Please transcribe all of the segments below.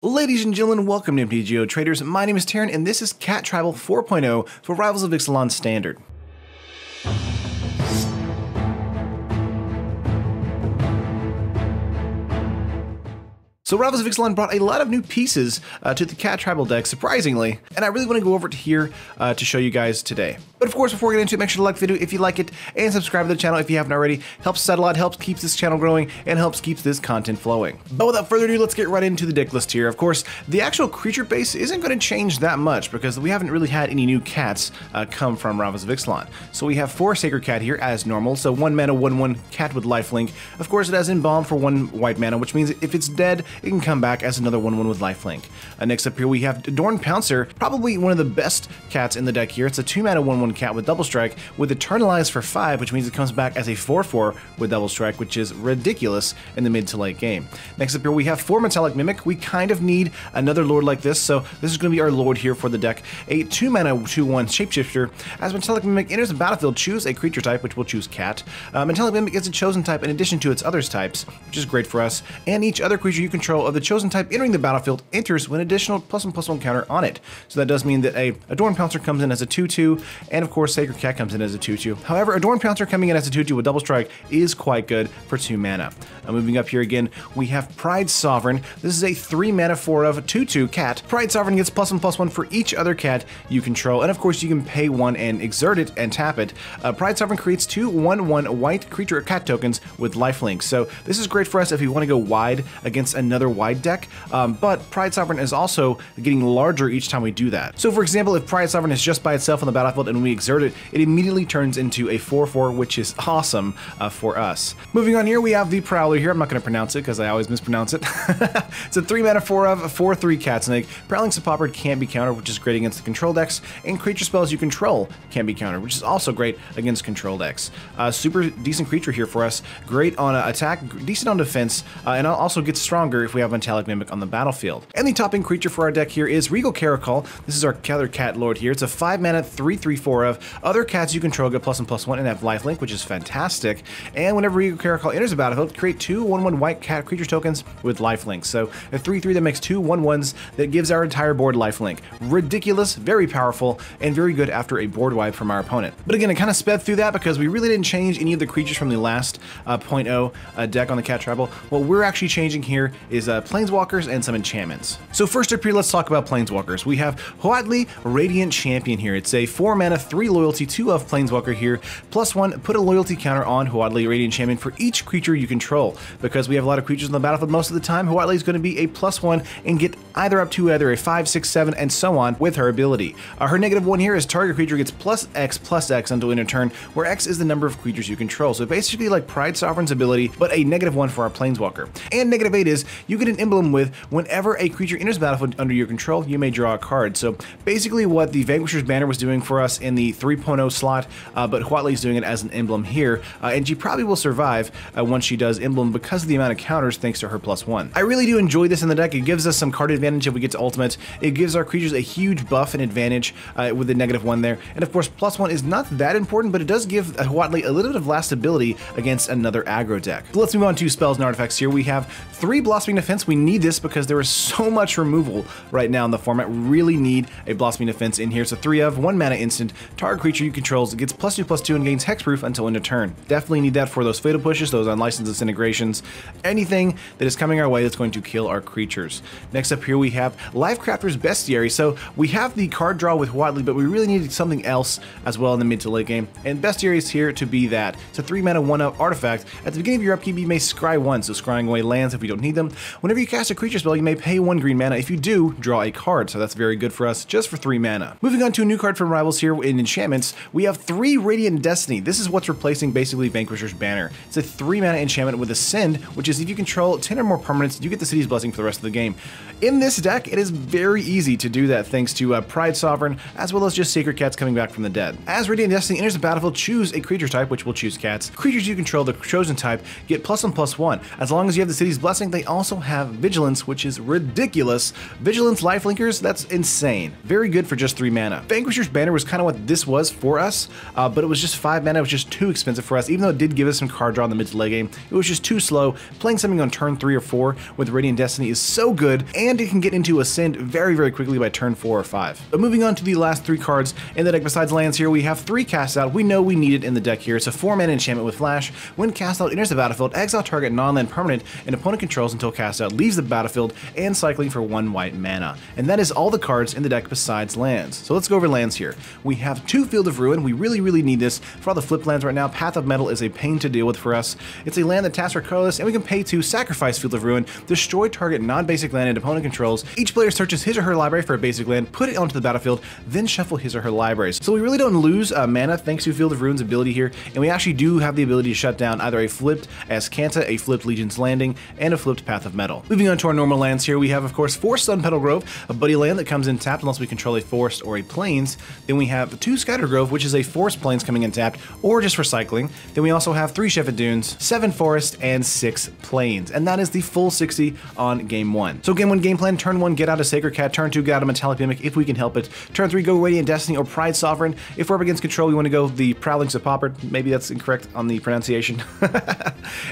Ladies and gentlemen, welcome to MTG Traders. My name is Taryn, and this is Cat Tribal 4.0 for Rivals of Ixalan Standard. So Rivals of Ixalan brought a lot of new pieces to the Cat Tribal deck, surprisingly, and I really want to go over it here to show you guys today. But of course, before we get into it, make sure to like the video if you like it, and subscribe to the channel if you haven't already. Helps us out a lot, helps keeps this channel growing, and helps keeps this content flowing. But without further ado, let's get right into the deck list here. Of course, the actual creature base isn't going to change that much because we haven't really had any new cats come from Rivals of Ixalan. So we have 4 Sacred Cat here as normal, so 1 mana, 1/1 cat with lifelink. Of course, it has Embalm for 1 white mana, which means if it's dead, it can come back as another 1/1 with lifelink. Next up here, we have Adorned Pouncer, probably one of the best cats in the deck here. It's a 2 mana 1/1 cat with double strike with Eternalize for 5, which means it comes back as a 4/4 with double strike, which is ridiculous in the mid to late game. Next up here, we have 4 Metallic Mimic. We kind of need another lord like this, so this is going to be our lord here for the deck. A 2 mana 2/1 Shapeshifter. As Metallic Mimic enters the battlefield, choose a creature type, which will choose cat. Metallic Mimic is a chosen type in addition to its others types, which is great for us, and each other creature you control of the chosen type entering the battlefield enters with an additional +1/+1 counter on it. So that does mean that a Adorned Pouncer comes in as a 2/2, and of course Sacred Cat comes in as a 2/2. However, Adorned Pouncer coming in as a 2/2 with double strike is quite good for 2 mana. Moving up here again, we have Pride Sovereign. This is a 3 mana 4/2/2 cat. Pride Sovereign gets +1/+1 for each other cat you control, and of course you can pay 1 and exert it and tap it. Pride Sovereign creates 2 1/1 white creature or cat tokens with lifelink. So this is great for us if we want to go wide against another wide deck, but Pride Sovereign is also getting larger each time we do that. So for example, if Pride Sovereign is just by itself on the battlefield and we exert it, it immediately turns into a 4/4, which is awesome for us. Moving on here, we have the Prowler here. I'm not going to pronounce it because I always mispronounce it. It's a 3 mana 4/4/3 cat snake. Prowling Sepulchre can't be countered, which is great against the control decks, and creature spells you control can be countered, which is also great against control decks. Super decent creature here for us. Great on attack, decent on defense, and also gets stronger if we have Metallic Mimic on the battlefield. And the topping creature for our deck here is Regal Caracol. This is our other cat lord here. It's a 5 mana 3/3/4 of other cats you control get +1/+1 and have lifelink, which is fantastic. And whenever Regal Caracol enters the battlefield, create 2 1/1 white cat creature tokens with lifelink. So a 3/3 that makes 2 1/1s that gives our entire board lifelink. Ridiculous, very powerful, and very good after a board wipe from our opponent. But again, I kind of sped through that because we really didn't change any of the creatures from the last .0 deck on the Cat Tribal. What we're actually changing here is Planeswalkers and some enchantments. So first up here, let's talk about Planeswalkers. We have Huatli Radiant Champion here. It's a 4 mana 3 loyalty 2 of Planeswalker here. +1, put a loyalty counter on Huatli Radiant Champion for each creature you control. Because we have a lot of creatures on the battlefield most of the time, Huatli is going to be a +1 and get either up to either a 5, 6, 7, and so on with her ability. Her -1 here is target creature gets +X until end of turn, where X is the number of creatures you control. So basically like Pride Sovereign's ability, but a -1 for our Planeswalker. And -8 is you get an emblem with whenever a creature enters the battlefield under your control, you may draw a card. So basically what the Vanquisher's Banner was doing for us in the 3.0 slot, but Huatli is doing it as an emblem here, and she probably will survive once she does emblem because of the amount of counters thanks to her +1. I really do enjoy this in the deck. It gives us some card advantage if we get to ultimate. It gives our creatures a huge buff and advantage with the -1 there. And of course, +1 is not that important, but it does give Huatli a little bit of lastability against another aggro deck. So let's move on to spells and artifacts here. We have 3 Blossoming Defense. We need this because there is so much removal right now in the format. We really need a Blossoming Defense in here. So 3 of 1 mana instant. Target creature you control gets +2/+2 and gains hexproof until end of turn. Definitely need that for those fatal pushes, those unlicensed disintegrations, anything that is coming our way that's going to kill our creatures. Next up here we have Lifecrafter's Bestiary. So we have the card draw with Huatli, but we really needed something else as well in the mid to late game, and Bestiary is here to be that. It's a 3 mana 1/1 artifact. At the beginning of your upkeep, you may scry 1, so scrying away lands if we don't need them. Whenever you cast a creature spell, you may pay 1 green mana. If you do, draw a card, so that's very good for us, just for 3 mana. Moving on to a new card from Rivals here in enchantments, we have 3 Radiant Destiny. This is what's replacing basically Vanquisher's Banner. It's a 3 mana enchantment with Ascend, which is if you control 10 or more permanents, you get the City's Blessing for the rest of the game. In this deck, it is very easy to do that thanks to Pride Sovereign, as well as just Sacred Cats coming back from the dead. As Radiant Destiny enters the battlefield, choose a creature type, which will choose cats. Creatures you control, the chosen type, get +1/+1. As long as you have the City's Blessing, they also also have Vigilance, which is ridiculous. Vigilance Lifelinkers, that's insane. Very good for just 3 mana. Vanquisher's Banner was kind of what this was for us, but it was just 5 mana. It was just too expensive for us. Even though it did give us some card draw in the mid to late game, it was just too slow. Playing something on turn 3 or 4 with Radiant Destiny is so good, and it can get into Ascend very, very quickly by turn 4 or 5. But moving on to the last 3 cards in the deck besides lands here, we have 3 cast out. We know we need it in the deck here. It's a 4-mana enchantment with flash. When cast out enters the battlefield, exile target non-land permanent and opponent controls until cast out leaves the battlefield, and cycling for 1 white mana. And that is all the cards in the deck besides lands. So let's go over lands here. We have 2 Field of Ruin. We really, really need this for all the flip lands right now. Path of Metal is a pain to deal with for us. It's a land that taps our colorless, and we can pay to sacrifice Field of Ruin, destroy target non-basic land and opponent controls. Each player searches his or her library for a basic land, put it onto the battlefield, then shuffle his or her libraries. So we really don't lose mana thanks to Field of Ruin's ability here, and we actually do have the ability to shut down either a flipped Azcanta, a flipped Legion's Landing, and a flipped Path of Metal. Moving on to our normal lands here, we have of course 4 Sunpetal Grove, a buddy land that comes in tapped unless we control a forest or a plains. Then we have 2 Scatter Grove, which is a forest plains coming in tapped, or just for cycling. Then we also have 3 Shepherd Dunes, 7 forest, and 6 plains. And that is the full 60 on game 1. So game 1 game plan, turn 1 get out a Sacred Cat, turn 2 get out a Metallic Mimic if we can help it. Turn 3 go Radiant Destiny or Pride Sovereign. If we're up against control, we want to go the Prowlings of Pauper. Maybe that's incorrect on the pronunciation.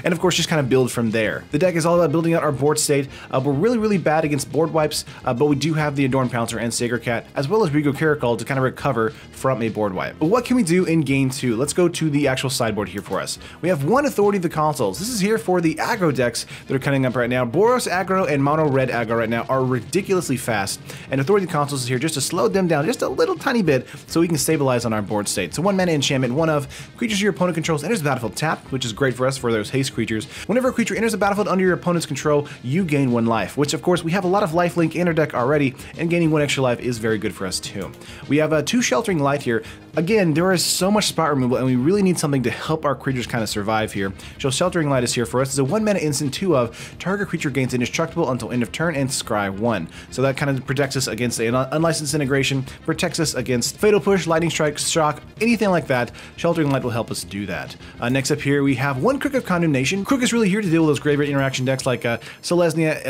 And of course just kind of build from there. The deck is all about building out our board state. We're really, really bad against board wipes, but we do have the Adorned Pouncer and Sacred Cat, as well as Rigo Caracol to kind of recover from a board wipe. But what can we do in game 2? Let's go to the actual sideboard here for us. We have 1 Authority of the Consoles. This is here for the aggro decks that are coming up right now. Boros aggro and mono red aggro right now are ridiculously fast, and Authority of the Consoles is here just to slow them down just a little tiny bit so we can stabilize on our board state. So 1 mana enchantment, 1 of creatures your opponent controls enters the battlefield tapped, which is great for us for those haste creatures. Whenever a creature enters the battlefield under your opponent's control, you gain 1 life, which of course we have a lot of lifelink in our deck already, and gaining 1 extra life is very good for us too. We have 2 Sheltering Light here. Again, there is so much spot removal, and we really need something to help our creatures kind of survive here. So Sheltering Light is here for us. It's a 1 mana instant, 2 of target creature gains indestructible until end of turn and scry 1. So that kind of protects us against an unlicensed integration, protects us against Fatal Push, Lightning Strike, Shock, anything like that. Sheltering Light will help us do that. Next up here, we have 1 Crook of Condemnation. Crook is really here to deal with those graveyard interaction decks like Selesnya,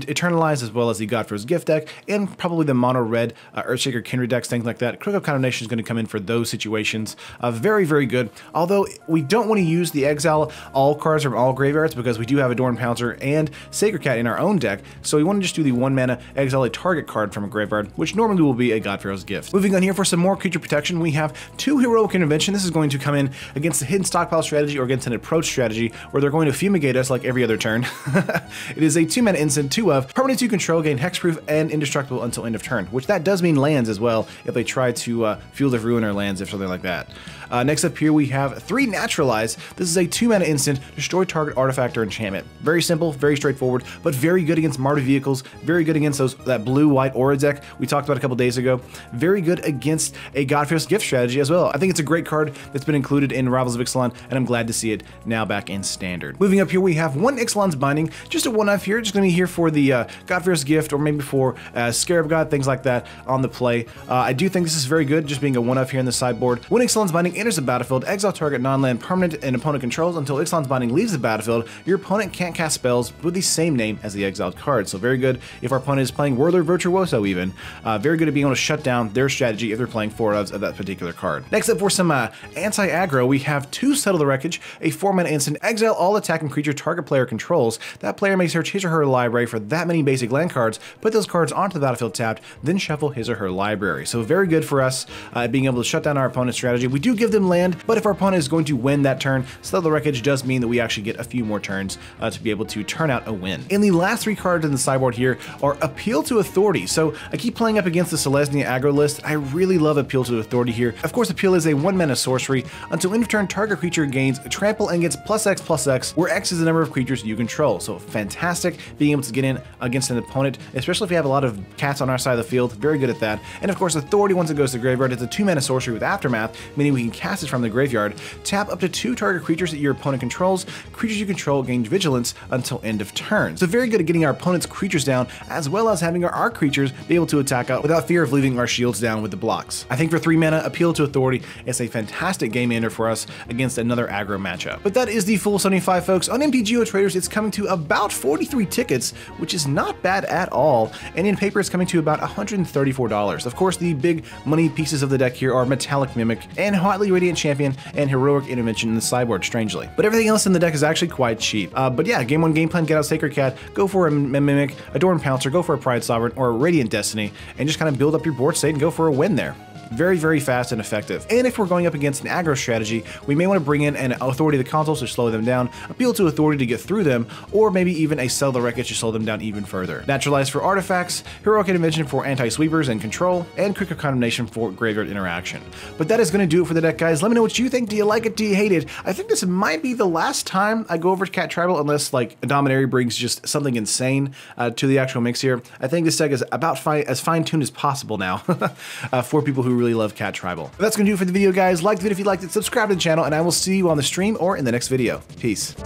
Eternalize, as well as the Godfrey's Gift deck, and probably the mono red Earthshaker Kindred decks, things like that. Crook of Condemnation is going to come in for those situations. Very, very good. Although we don't want to use the exile all cards from all graveyards because we do have Adorned Pouncer and Sacred Cat in our own deck, so we want to just do the 1 mana exile a target card from a graveyard, which normally will be a Godfrey's Gift. Moving on here for some more creature protection, we have 2 Heroic Intervention. This is going to come in against the Hidden Stockpile strategy or against an approach strategy where they're going to fumigate us like every other turn. It is a 2 mana instant, 2 of permanent 2 control, gain hexproof and indestructible until end of turn, which that does mean lands as well if they try to Field of Ruin or lands or something like that. Next up here we have 3 Naturalize. This is a 2 mana instant, destroy target artifact or enchantment. Very simple, very straightforward, but very good against Mardu vehicles, very good against that blue-white aura deck we talked about a couple days ago, very good against a Godfrey's Gift strategy as well. I think it's a great card that's been included in Rivals of Ixalan, and I'm glad to see it now back in Standard. Moving up here we have 1 Ixalan's Binding, just a 1-off here, just going to be here for the Godfrey's Gift or maybe for Scarab God, things like that on the play. I do think this is very good, just being a 1-off here in the sideboard. When Ixalan's Binding enters the battlefield, exile target non-land permanent and opponent controls until Ixalan's Binding leaves the battlefield. Your opponent can't cast spells with the same name as the exiled card. So very good if our opponent is playing Whirler Virtuoso even. Very good at being able to shut down their strategy if they're playing 4 ofs of that particular card. Next up for some anti-aggro, we have 2 Settle the Wreckage, a 4 mana instant, exile all attacking creature target player controls. That player may search his or her library for that many basic land cards, put those cards onto the battlefield tapped, then shuffle his or her library. So very good for us being able to shut down our opponent's strategy. We do give them land, but if our opponent is going to win that turn, Settle the Wreckage does mean that we actually get a few more turns to be able to turn out a win. And the last 3 cards in the sideboard here are Appeal to Authority. So I keep playing up against the Selesnya aggro list. I really love Appeal to Authority here. Of course, Appeal is a 1 mana sorcery. Until end of turn, target creature gains trample and gets +X/+X, where X is the number of creatures you control. So fantastic being able to get in against an opponent, especially if we have a lot of cats on our side of the field. Very good at that. And of course, Authority, once it goes to graveyard, it's a 2 mana sorcery with Aftermath, meaning we can cast it from the graveyard, tap up to 2 target creatures that your opponent controls. Creatures you control gain vigilance until end of turn. So very good at getting our opponent's creatures down, as well as having our creatures be able to attack out without fear of leaving our shields down with the blocks. I think for 3 mana, Appeal to Authority is a fantastic game ender for us against another aggro matchup. But that is the full 75, folks. On MTG Traders, it's coming to about 43 tickets, which is not bad at all, and in paper it's coming to about $134. Of course, the big money pieces of the deck here are Metallic Mimic and Hotly Radiant Champion and Heroic Intervention in the sideboard, strangely. But everything else in the deck is actually quite cheap. But yeah, game 1 game plan, get out Sacred Cat, go for a Mimic, Adorn Pouncer, go for a Pride Sovereign or a Radiant Destiny, and just kind of build up your board state and go for a win there. Very, very fast and effective. And if we're going up against an aggro strategy, we may want to bring in an Authority of the Consuls to slow them down, Appeal to Authority to get through them, or maybe even a Sell the Wreckage to slow them down even further. Naturalize for artifacts, Heroic Intervention for anti-sweepers and control, and Crick of Condemnation for graveyard interaction. But that is going to do it for the deck, guys. Let me know what you think. Do you like it? Do you hate it? I think this might be the last time I go over to Cat Tribal, unless like Dominaria brings just something insane to the actual mix here. I think this deck is about as fine-tuned as possible now for people who really love Cat Tribal. But that's going to do it for the video, guys. Like the video if you liked it, subscribe to the channel, and I will see you on the stream or in the next video. Peace.